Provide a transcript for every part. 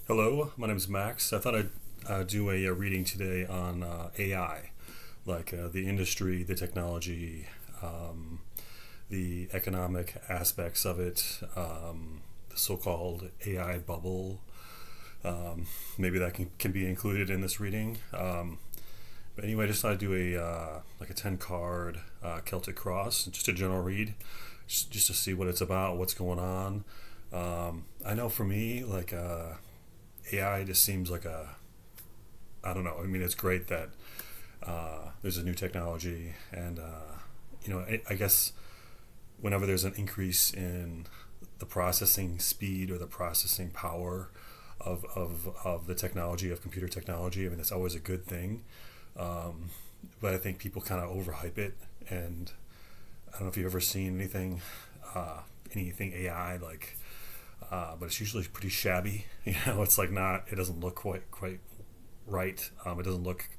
Hello, my name is Max. I thought I'd do a reading today on AI, like the industry, the technology, um, the economic aspects of it, the so-called AI bubble. Maybe that can be included in this reading. But anyway, I just thought I'd do a like a 10 card Celtic Cross, just a general read, just to see what it's about, what's going on. I know for me, like AI just seems like I don't know. I mean, it's great that there's a new technology, and I guess whenever there's an increase in the processing speed or the processing power of the technology of computer technology, I mean, that's always a good thing. Um, but I think people kind of overhype it, and I don't know if you've ever seen uh, anything AI like, but it's usually pretty shabby. It's like not. It doesn't look quite right. It doesn't look.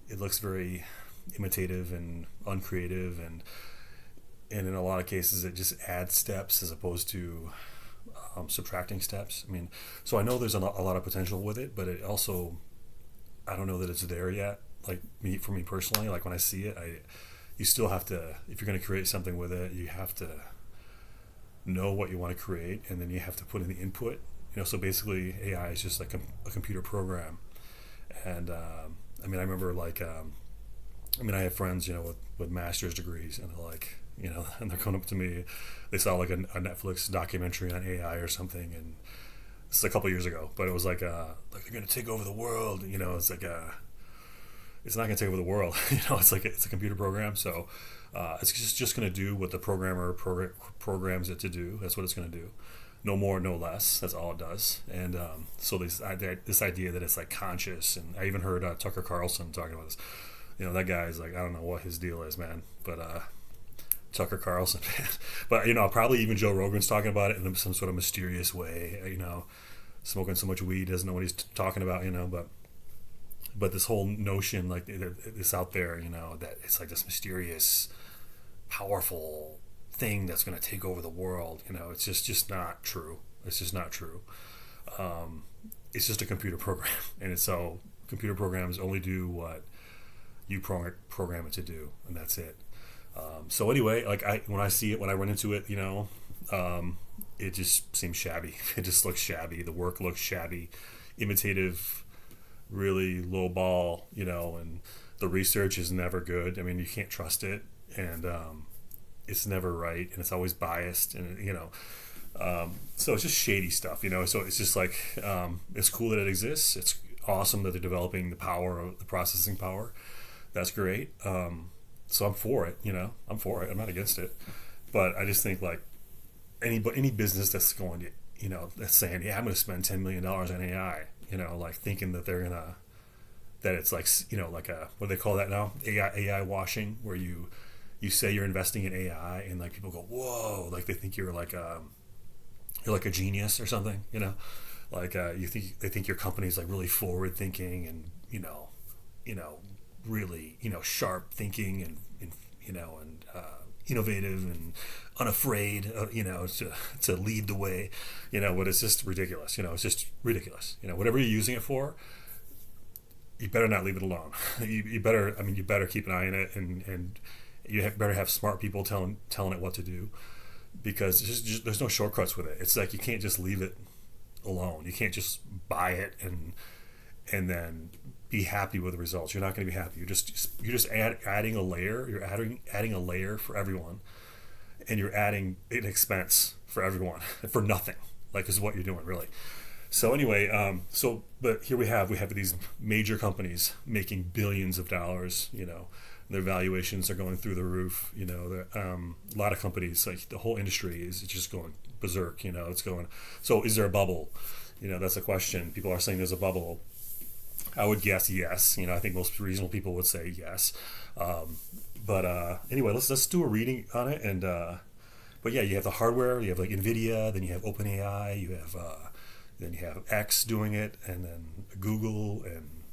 It looks very imitative and uncreative, and in a lot of cases, it just adds steps as opposed to subtracting steps. I mean, so I know there's a lot of potential with it, but it also I don't know that it's there yet. Like for me personally, like when I see it, you still have to, if you're going to create something with it, you have to know what you want to create, and then you have to put in the input. So basically, AI is just like a computer program, and I mean, I remember like, I mean, I have friends, with master's degrees, and they're like, and they're coming up to me, they saw like a Netflix documentary on AI or something, and this is a couple years ago, but it was like they're gonna take over the world. It's like it's not gonna take over the world. It's like it's a computer program, so it's just gonna do what the programmer programs it to do. That's what it's gonna do. No more, no less. That's all it does. And so this idea that it's like conscious, and I even heard Tucker Carlson talking about this. That guy's like, I don't know what his deal is, man, but Tucker Carlson, man. But probably even Joe Rogan's talking about it in some sort of mysterious way. Smoking so much weed, doesn't know what he's talking about. But this whole notion, like it's out there, that it's like this mysterious, powerful thing that's going to take over the world. It's just not true. It's just not true. Um, it's just a computer program, and so computer programs only do what you program it to do, and that's it. So anyway, like when I see it, when I run into it, it just seems shabby. It just looks shabby. The work looks shabby, imitative, really low ball, and the research is never good. I mean, you can't trust it, and it's never right, and it's always biased, and so it's just shady stuff. So it's just like it's cool that it exists. It's awesome that they're developing the power of the processing power. That's great. So I'm for it. I'm for it. I'm not against it, but I just think like any business that's going to that's saying, yeah, I'm going to spend $10 million on AI, like thinking that they're gonna, that it's like like a, what do they call that now, AI washing, where you say you're investing in AI, and like people go, whoa, like they think you're like a genius or something, like they think your company's like really forward thinking, and you know really sharp thinking, and innovative and unafraid, to lead the way, but it's just ridiculous. It's just ridiculous. Whatever you're using it for, you better not leave it alone. You better, I mean, you better keep an eye on it, and better have smart people telling it what to do, because there's no shortcuts with it. It's like you can't just leave it alone. You can't just buy it and then be happy with the results. You're not going to be happy. You're just adding a layer. You're adding a layer for everyone, and you're adding an expense for everyone for nothing. Like, is what you're doing, really. So anyway, but here we have these major companies making billions of dollars. Their valuations are going through the roof. A lot of companies, like the whole industry, is just going berserk. It's going. So is there a bubble? That's a question. People are saying there's a bubble. I would guess yes. I think most reasonable people would say yes. But anyway, let's do a reading on it. And but yeah, you have the hardware. You have like Nvidia. Then you have OpenAI. Then you have X doing it, and then Google, and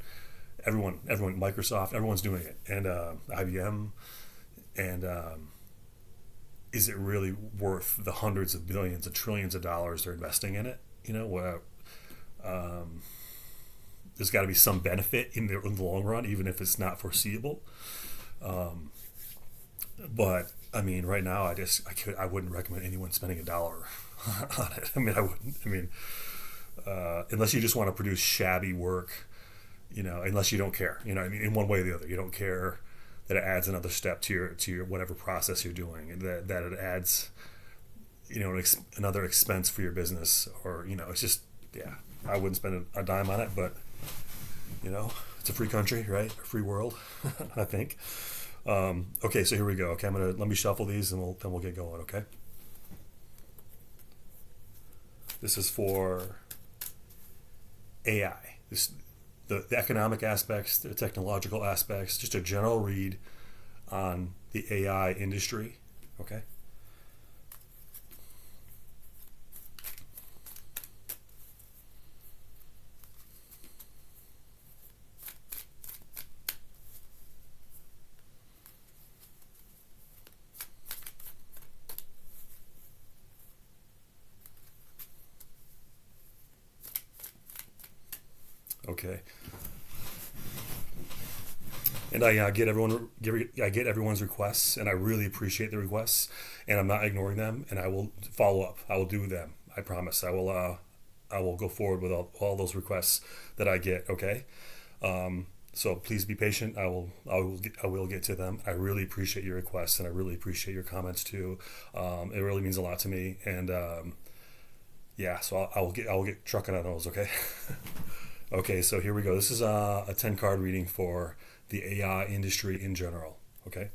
everyone, Microsoft, everyone's doing it, and IBM. And is it really worth the hundreds of billions and trillions of dollars they're investing in it? There's got to be some benefit in the long run, even if it's not foreseeable. Um, but I mean, right now, I wouldn't recommend anyone spending $1 on it. I mean, I wouldn't. I mean, unless you just want to produce shabby work, unless you don't care, I mean, in one way or the other, you don't care that it adds another step to your whatever process you're doing, and that it adds, another expense for your business, or it's just, yeah, I wouldn't spend a dime on it, but it's a free country, right? A free world, I think. Okay, so here we go. Okay, let me shuffle these, and we'll get going. Okay, this is for AI. The economic aspects, the technological aspects, just a general read on the AI industry. Okay. Okay. And I get everyone's requests, and I really appreciate the requests, and I'm not ignoring them, and I will follow up. I will do them. I promise. I will go forward with all those requests that I get. Okay. So please be patient. I will get to them. I really appreciate your requests, and I really appreciate your comments too. It really means a lot to me, and yeah. So I will get trucking on those. Okay. Okay. So here we go. This is a 10 card reading for the AI industry in general. Okay.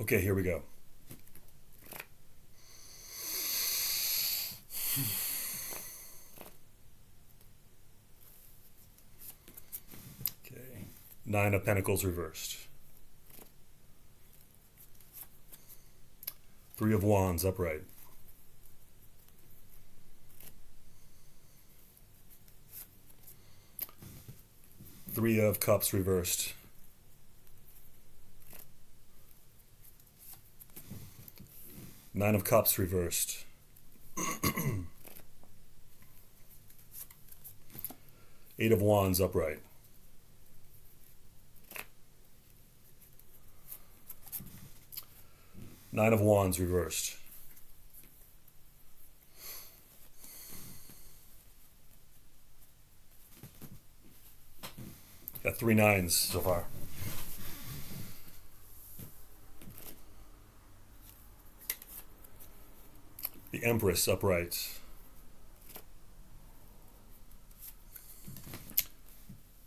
Okay, here we go. Okay. Nine of Pentacles reversed. Three of Wands upright. Three of Cups reversed. Nine of Cups reversed. Eight of Wands upright. Nine of Wands reversed. Got three nines so far. The Empress upright.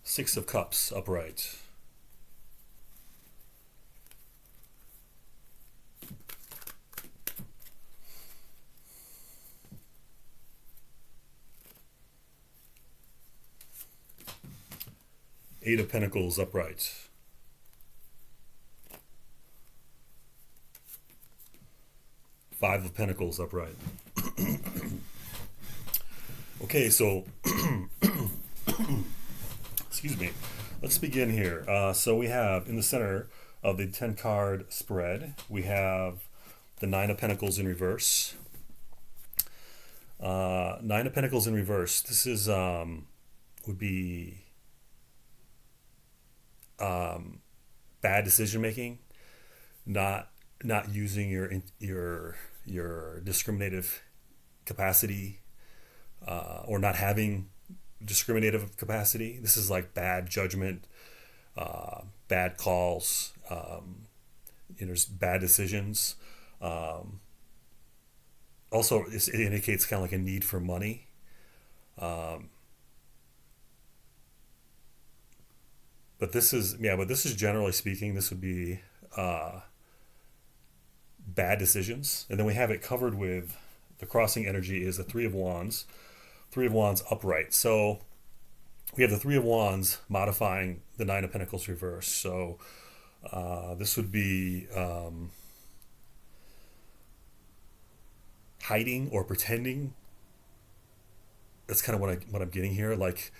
Six of Cups upright. Eight of Pentacles upright. Five of Pentacles upright. Okay, so excuse me. Let's begin here. So we have in the center of the 10-card spread, we have the Nine of Pentacles in reverse. Nine of Pentacles in reverse. This is would be bad decision making, not using your discriminative capacity, or not having discriminative capacity. This is like bad judgment, bad calls, bad decisions. Also, it indicates kind of like a need for money. But this is generally speaking, this would be bad decisions. And then we have it covered with the crossing energy is the Three of Wands upright. So we have the Three of Wands modifying the Nine of Pentacles reverse. So this would be hiding or pretending that's kind of what I'm getting here. Like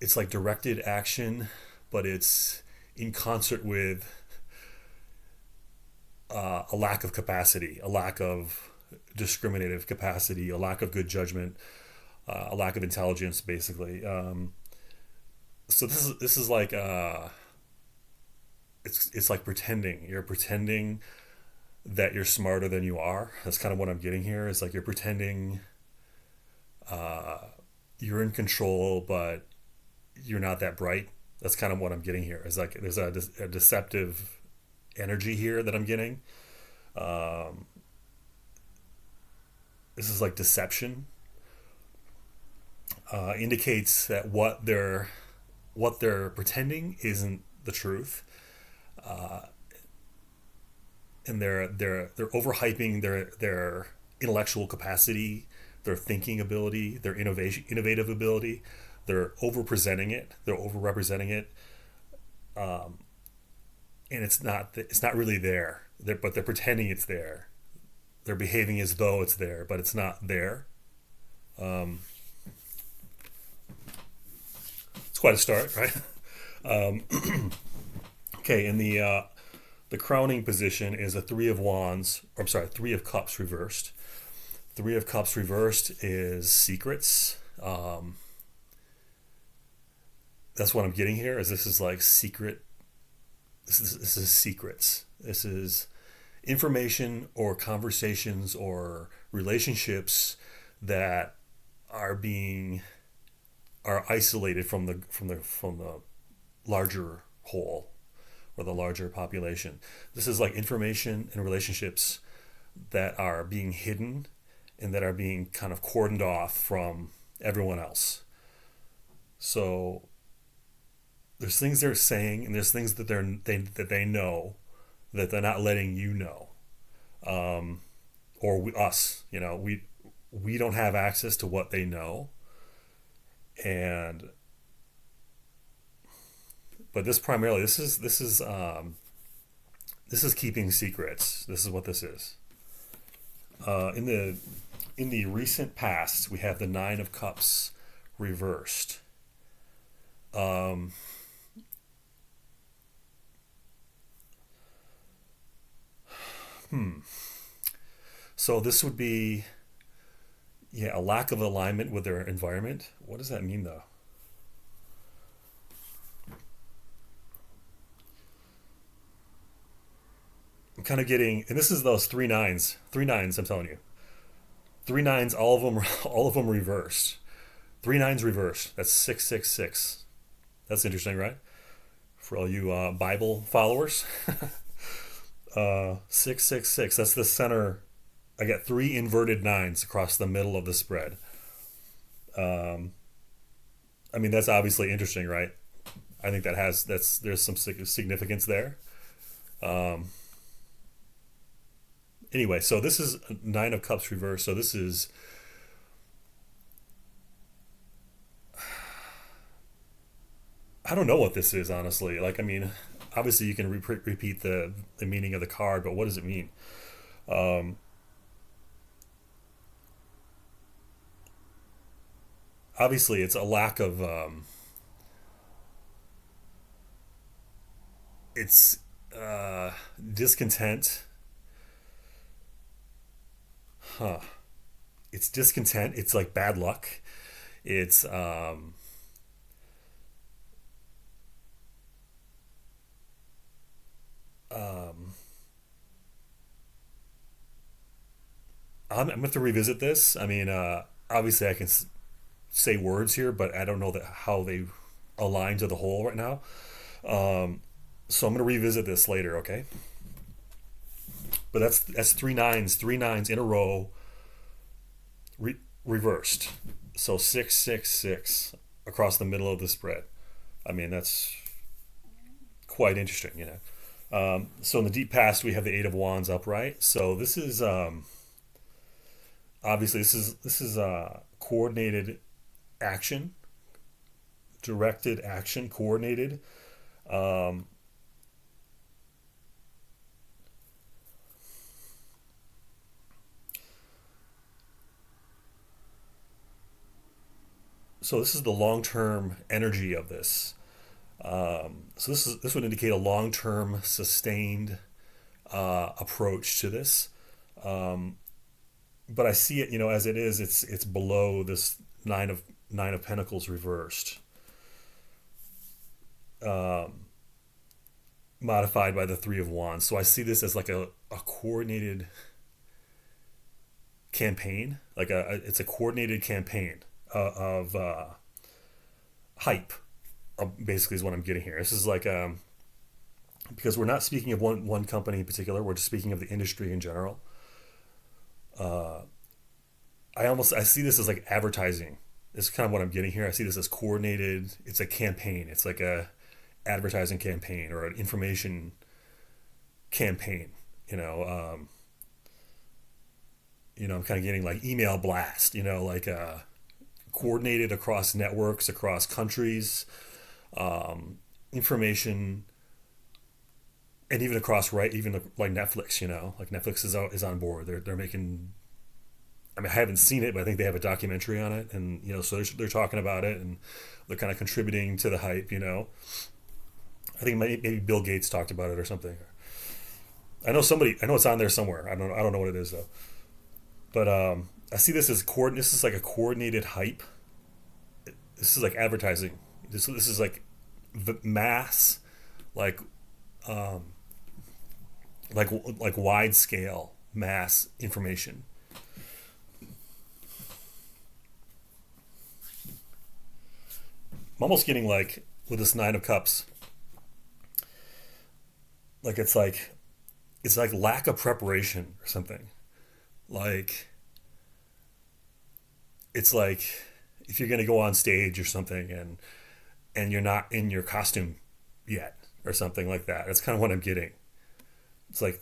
it's like directed action, but it's in concert with a lack of capacity, a lack of discriminative capacity, a lack of good judgment, a lack of intelligence, basically. So this is like it's like pretending. You're pretending that you're smarter than you are. That's kind of what I'm getting here. It's like you're pretending you're in control, but you're not that bright. That's kind of what I'm getting here. It's like there's a deceptive energy here that I'm getting. Um, this is like deception. Indicates that what they're pretending isn't the truth, and they're overhyping their intellectual capacity, their thinking ability, their innovative ability. They're over presenting it. They're over representing it, and it's not really there. But they're pretending it's there. They're behaving as though it's there, but it's not there. Um, it's quite a start, right? Um, okay, and the crowning position is a three of wands. Or I'm sorry, three of cups reversed. Three of cups reversed is secrets. That's what I'm getting here. Is this is like secret. This is secrets. This is information or conversations or relationships that are being are isolated from the larger whole or the larger population. This is like information and relationships that are being hidden and that are being kind of cordoned off from everyone else. So there's things they're saying and there's things that they know that they're not letting you know, or us. We don't have access to what they know, and but this is keeping secrets. This is what this is. In the recent past, we have the Nine of Cups reversed. Um, hmm. So this would be, yeah, a lack of alignment with their environment. What does that mean though? I'm kind of getting, and this is those three nines. I'm telling you, three nines. All of them, all of them reversed. Three nines reversed. That's 666. That's interesting, right? For all you Bible followers, 666. That's the center. I got three inverted nines across the middle of the spread. Um, I mean, that's obviously interesting, right? I think there's some significance there. Um, anyway, so this is Nine of Cups reversed. So this is I don't know what this is honestly. Like, I mean, obviously you can repeat the meaning of the card, but what does it mean? Um, Obviously, it's a lack of it's discontent. Huh. It's discontent. It's like bad luck. It's um, I'm gonna have to revisit this. I mean, obviously, I can say words here, but I don't know how they align to the whole right now. Um, so I'm gonna revisit this later, okay? But that's three nines in a row, re- reversed. So 666 across the middle of the spread. I mean, that's quite interesting, you know. So in the deep past, we have the Eight of Wands upright. So this is obviously this is coordinated action, directed action, coordinated. Um, So this is the long-term energy of this. So this would indicate a long-term sustained approach to this. Um, but I see it, as it is. It's below this nine of Pentacles reversed, um, modified by the Three of Wands. So I see this as like a coordinated campaign, like it's a coordinated campaign of hype. Basically, is what I'm getting here. This is like because we're not speaking of one company in particular. We're just speaking of the industry in general. Uh, I see this as like advertising. It's kind of what I'm getting here. I see this as coordinated. It's a campaign. It's like a advertising campaign or an information campaign. You know, um, I'm kind of getting like email blast. Like coordinated across networks, across countries, information, and even across, right, even like Netflix. Like Netflix is on board. They're making. I mean, I haven't seen it, but I think they have a documentary on it, and so they're talking about it, and they're kind of contributing to the hype. I think maybe Bill Gates talked about it or something. I know somebody. I know it's on there somewhere. I don't know what it is though. But I see this as This is like a coordinated hype. This is like advertising. This is like mass, like um, like wide scale mass information. I'm almost getting like with this Nine of Cups, like it's like lack of preparation or something. Like it's like if you're gonna go on stage or something and you're not in your costume yet or something like that. That's kind of what I'm getting. It's like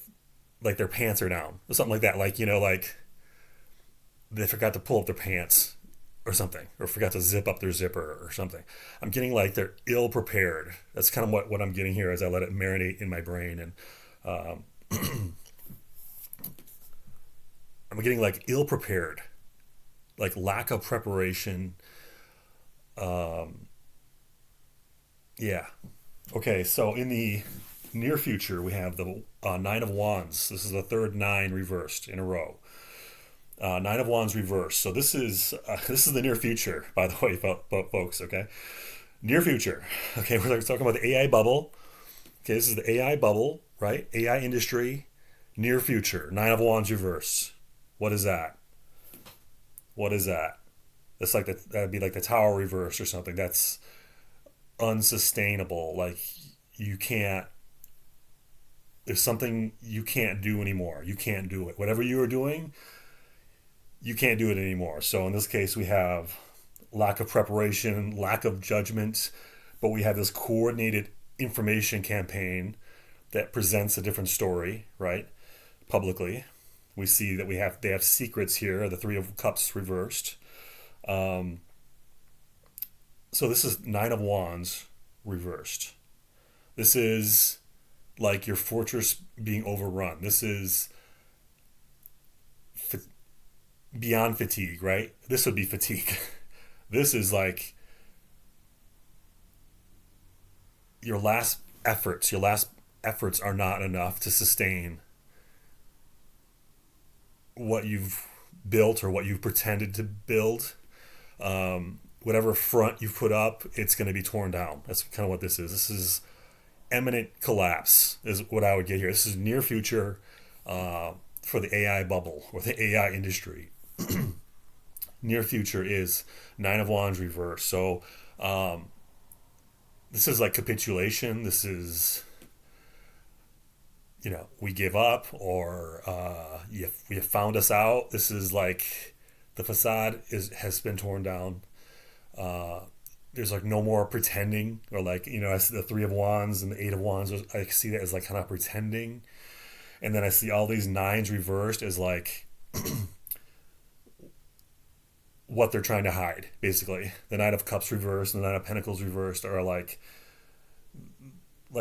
their pants are down or something like that. Like like they forgot to pull up their pants or something, or forgot to zip up their zipper or something. I'm getting like they're ill prepared. That's kind of what I'm getting here as I let it marinate in my brain. And um, I'm getting like ill prepared, like lack of preparation. Um, yeah. Okay, so in the near future, we have the Nine of Wands. This is the third nine reversed in a row. Nine of Wands reversed. So this is the near future, by the way, folks. Okay, near future. Okay, we're talking about the AI bubble. Okay, this is the AI bubble, right? AI industry, near future. Nine of Wands reversed. What is that? What is that? That's like that'd be like the Tower reverse or something. That's unsustainable. Like you can't. There's something you can't do anymore. You can't do it. Whatever you were doing, you can't do it anymore. So in this case, we have lack of preparation, lack of judgment, but we have this coordinated information campaign that presents a different story, right? Publicly, we see that they have secrets here. The Three of Cups reversed. Um, so this is Nine of Wands reversed. This is like your fortress being overrun. This is beyond fatigue, right? This would be fatigue. This is like your last efforts. Your last efforts are not enough to sustain what you've built or what you've pretended to build. Whatever front you've put up, it's going to be torn down. That's kind of what this is. This is imminent collapse, is what I would get here. This is near future for the AI bubble or the AI industry. Near future is Nine of Wands reverse. So um, this is like capitulation. This is we give up, or you have found us out. This is like the facade has been torn down. Uh, there's like no more pretending, or like as the Three of Wands and the Eight of Wands. I see that as like kind of pretending, and then I see all these nines reversed as like what they're trying to hide. Basically, the Knight of Cups reversed and the Knight of Pentacles reversed are like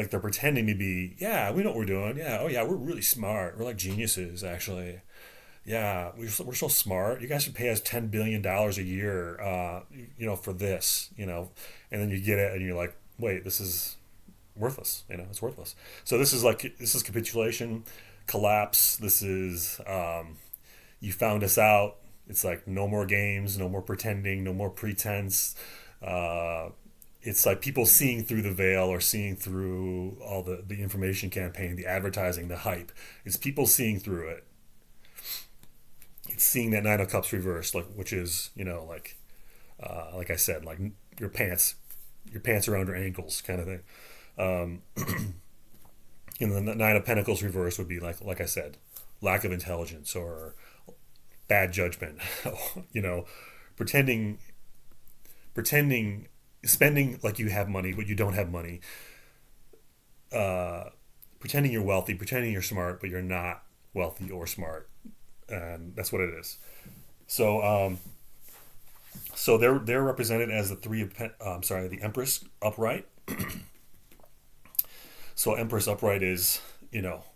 they're pretending to be, yeah, we know what we're doing, yeah, oh yeah, we're really smart, we're like geniuses actually, yeah, we're so smart. You guys should pay us $10 billion a year, for this, and then you get it, and you're like, wait, this is worthless. It's worthless. So this is capitulation, collapse. This is you found us out. It's like no more games, no more pretending, no more pretense. Uh, it's like people seeing through the veil or seeing through all the information campaign, the advertising, the hype. It's people seeing through it. It's seeing that Nine of Cups reversed, like which is like I said, like your pants, your pants around your ankles, kind of thing. Um, the Nine of Pentacles reversed would be like I said, lack of intelligence or bad judgment. you know, pretending, pretending, spending like you have money, but you don't have money. Uh, Pretending you're wealthy, pretending you're smart, but you're not wealthy or smart, and that's what it is. So, so they're represented as the three of sorry, the Empress upright. So Empress upright is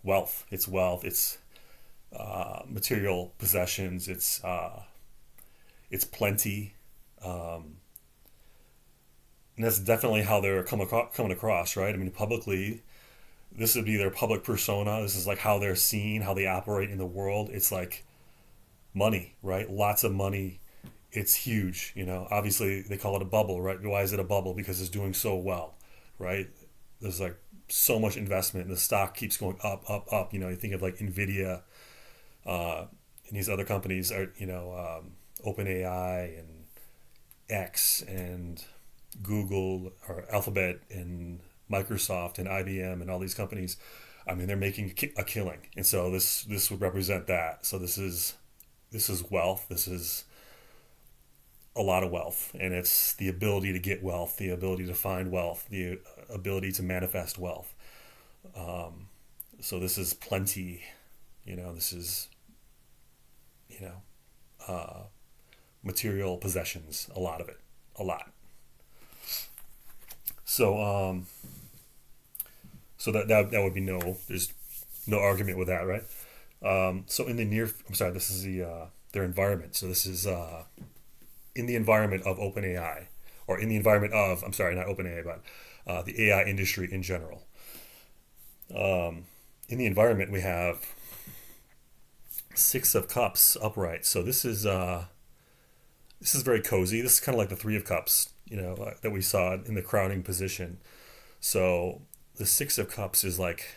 wealth. It's wealth. It's material possessions. It's plenty. Um, and that's definitely how they're coming across, right? I mean, publicly, this would be their public persona. This is like how they're seen, how they operate in the world. It's like money, right? Lots of money. It's huge. Obviously they call it a bubble, right? Why is it a bubble? Because it's doing so well, right? There's like so much investment, and the stock keeps going up, up, up. You think of like Nvidia, and these other companies are, OpenAI and X and Google or Alphabet and Microsoft and IBM and all these companies. I mean, they're making a killing, and so this would represent that. So this is wealth. This is a lot of wealth, and it's the ability to get wealth, the ability to find wealth, the ability to manifest wealth. Um, so this is plenty. This is you know uh, material possessions, a lot of it, a lot. So that would be there's no argument with that, right? So in the I'm sorry, this is their environment. So this is in the environment of OpenAI, or in the environment of, I'm sorry, not OpenAI, but the AI industry in general. In the environment, we have Six of Cups upright. So this is very cozy. This is kind of like the Three of Cups, that we saw in the crowning position. So the Six of Cups is like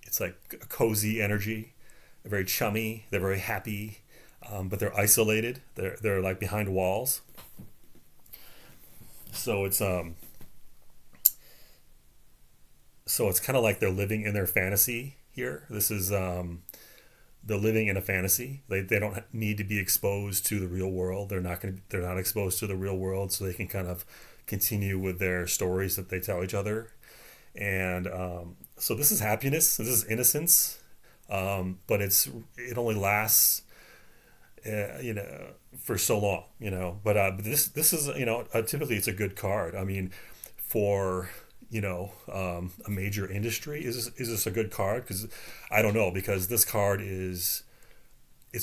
it's like a cozy energy. They're very chummy. They're very happy, but they're isolated. They're like behind walls. So it's kind of like they're living in their fantasy here. This is they're living in a fantasy. They don't need to be exposed to the real world. They're not exposed to the real world, so they can kind of continue with their stories that they tell each other. And so this is happiness. This is innocence. But it only lasts for so long. But this is typically it's a good card. I mean, for a major industry, is this a good card? Because I don't know, because this card it's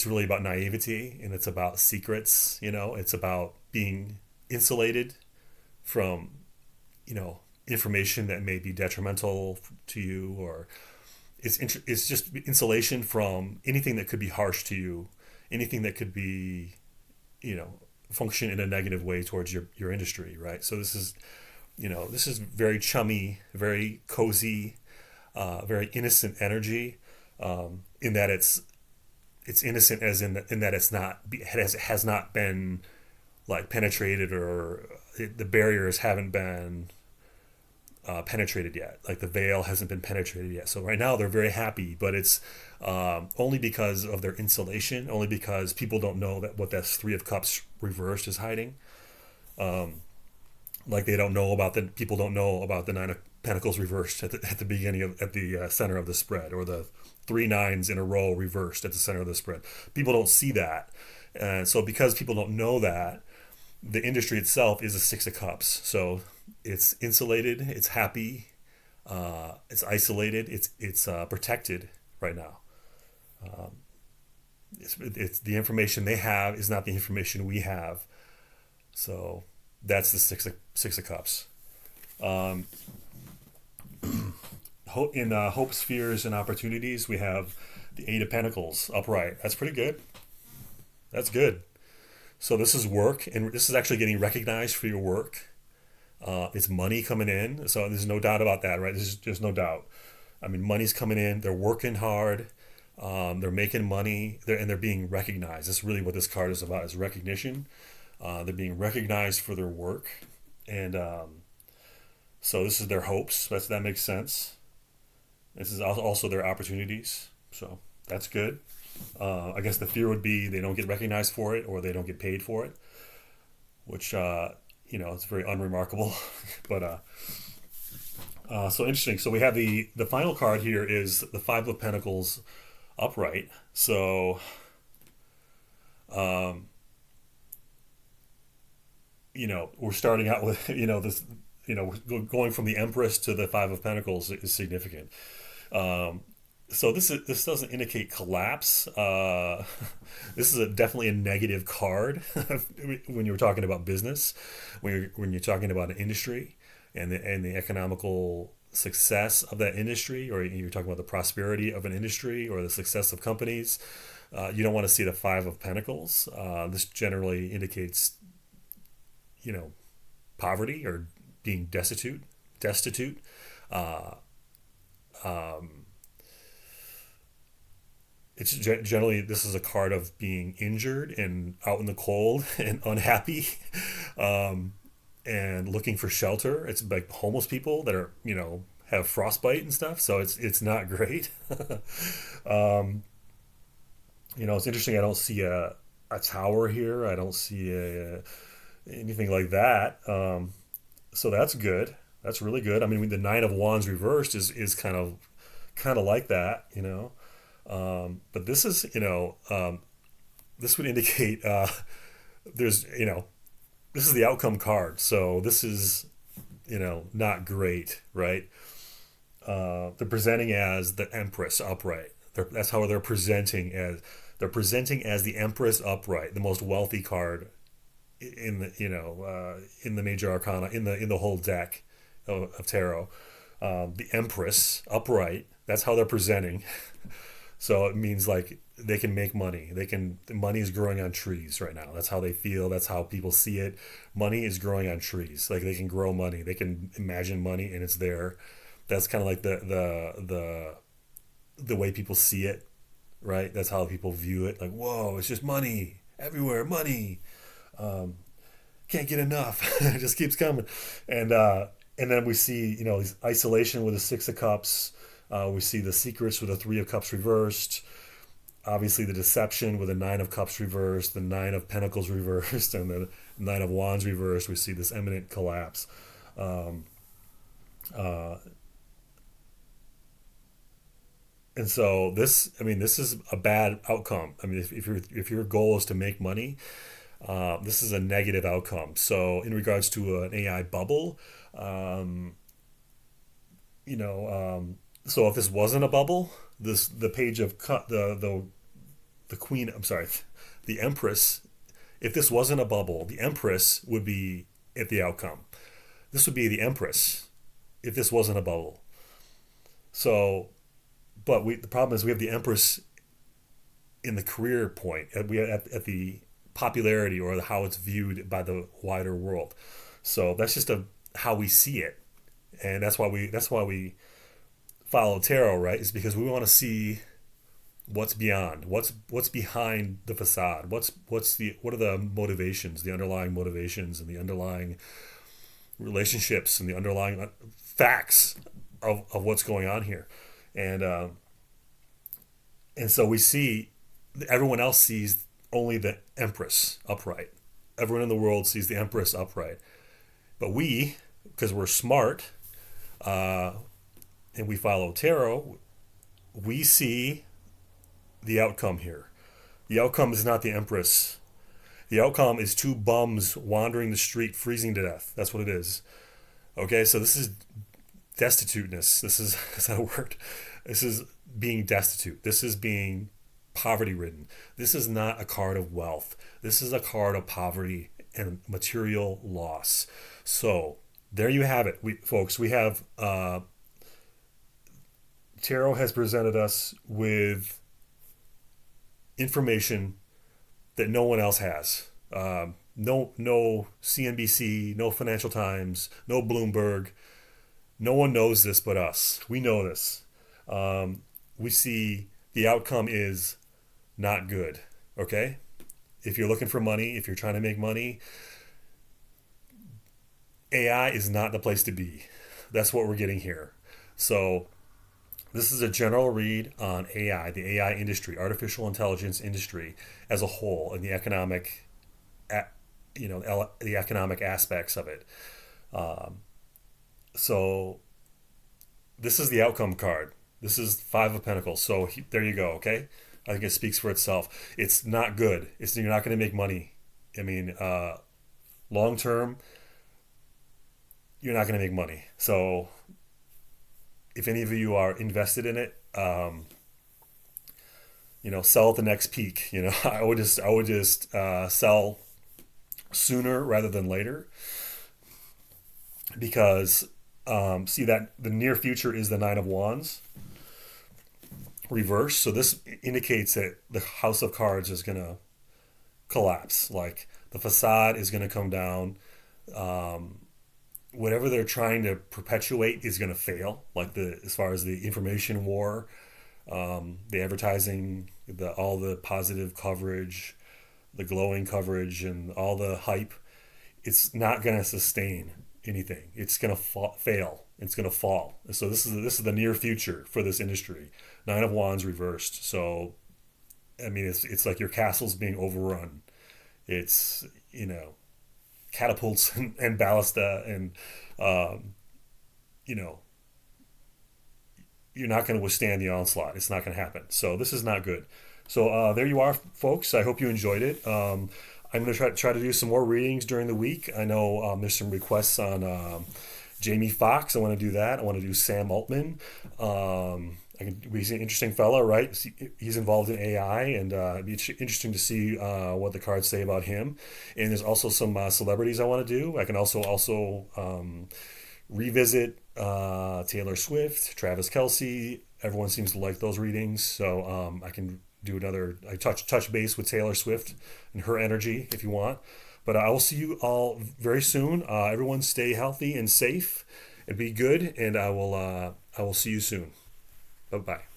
really about naivety, and it's about secrets. It's about being insulated from information that may be detrimental to you, or it's just insulation from anything that could be harsh to you, anything that could be you know function in a negative way towards your industry, right? So this is very chummy, very cozy, very innocent energy, in that it's innocent as in that has not been like penetrated, or the barriers haven't been penetrated yet. Like the veil hasn't been penetrated yet. So right now they're very happy, but it's only because of their insulation, only because people don't know that what that Three of Cups reversed is hiding. Like they don't know about people don't know about the Nine of Pentacles reversed at the beginning at the center of the spread, or the three nines in a row reversed at the center of the spread. People don't see that, and so because people don't know that, the industry itself is a Six of Cups. So it's insulated, it's happy, it's isolated, it's protected right now. It's the information they have is not the information we have. So that's the six of cups. Um, in hopes, fears, and opportunities, we have the Eight of Pentacles upright. That's pretty good. That's good. So this is work, and this is actually getting recognized for your work. It's money coming in, so there's no doubt about that, right? There's no doubt. I mean, money's coming in. They're working hard. They're making money, and they're being recognized. That's really what this card is about: is recognition. They're being recognized for their work, and so this is their hopes. That makes sense. This is also their opportunities. So that's good. I guess the fear would be they don't get recognized for it or they don't get paid for it, which it's very unremarkable. but so interesting. So we have the final card here is the Five of Pentacles upright. So um, we're starting out with this. Going from the Empress to the Five of Pentacles is significant. Um, so this doesn't indicate collapse. This is definitely a negative card when you're talking about business, when you're talking about an industry and the economical success of that industry, or you're talking about the prosperity of an industry or the success of companies. You don't want to see the Five of Pentacles. This generally indicates poverty or being destitute. Uh, um, it's generally this is a card of being injured and out in the cold and unhappy, um, and looking for shelter. It's like homeless people that are have frostbite and stuff. So it's not great. um, it's interesting. I don't see a tower here. I don't see anything like that. So that's good. That's really good. I mean, the Nine of Wands reversed is kind of like that. But this is this would indicate there's this is the outcome card. So this is not great, right? They're presenting as the Empress upright. That's how they're presenting as the Empress upright, the most wealthy card in the in the major arcana in the whole deck of tarot. The Empress upright. That's how they're presenting. So it means like they can make money. Money is growing on trees right now. That's how they feel. That's how people see it. Money is growing on trees. Like they can grow money. They can imagine money and it's there. That's kind of like the way people see it, right? That's how people view it. Like, whoa, it's just money everywhere, money. Um, can't get enough. It just keeps coming, and then we see isolation with the Six of Cups. We see the secrets with the Three of Cups reversed. Obviously, the deception with the Nine of Cups reversed, the Nine of Pentacles reversed, and the Nine of Wands reversed. We see this imminent collapse. Um, uh, and so this is a bad outcome. I mean, if your goal is to make money, this is a negative outcome. So, in regards to an AI bubble, um, you know, so if this wasn't a bubble, the page of the queen. I'm sorry, the Empress. If this wasn't a bubble, the Empress would be at the outcome. This would be the Empress if this wasn't a bubble. So, but the problem is we have the Empress in the career point. We at the popularity or how it's viewed by the wider world. So that's just how we see it, and that's why we follow tarot, right? Is because we want to see what's beyond, what's behind the facade, what are the motivations, the underlying motivations, and the underlying relationships, and the underlying facts of what's going on here, and so we see everyone else sees only the Empress upright. Everyone in the world sees the Empress upright, but we, because we're smart, uh, and we follow tarot, we see the outcome here. The outcome is not the Empress. The outcome is two bums wandering the street, freezing to death. That's what it is. Okay, so this is destituteness. This is is that a word? This is being destitute. This is being poverty ridden. This is not a card of wealth. This is a card of poverty and material loss. So there you have it, folks. We have Tarot has presented us with information that no one else has. No CNBC, no Financial Times, no Bloomberg. No one knows this but us. We know this. We see the outcome is not good. Okay? If you're looking for money, if you're trying to make money, AI is not the place to be. That's what we're getting here. So this is a general read on AI, the AI industry, artificial intelligence industry as a whole, and the economic, the economic aspects of it. So this is the outcome card. This is Five of Pentacles. So there you go. Okay, I think it speaks for itself. It's not good. You're not going to make money. I mean, long term, you're not going to make money. So if any of you are invested in it, sell at the next peak. I would just sell sooner rather than later, because see that the near future is the Nine of Wands reverse. So this indicates that the House of Cards is going to collapse. Like the facade is going to come down. Whatever they're trying to perpetuate is going to fail. Like as far as the information war, the advertising, all the positive coverage, the glowing coverage, and all the hype, it's not going to sustain anything. It's going to fail. It's going to fall. So this is the near future for this industry. Nine of Wands reversed. So, I mean, it's like your castle's being overrun. It's catapults and ballista, and you're not going to withstand the onslaught. It's not going to happen. So this is not good. So there you are, folks. I hope you enjoyed it. I'm going to try to do some more readings during the week. I know there's some requests on Jamie Foxx. I want to do that. I want to do Sam Altman. He's an interesting fellow, right? He's involved in AI, and it'd be interesting to see what the cards say about him. And there's also some celebrities I want to do. I can also revisit Taylor Swift, Travis Kelce. Everyone seems to like those readings, so I can do another. I touch base with Taylor Swift and her energy if you want. But I will see you all very soon. Everyone stay healthy and safe and be good, and I will see you soon. Bye-bye.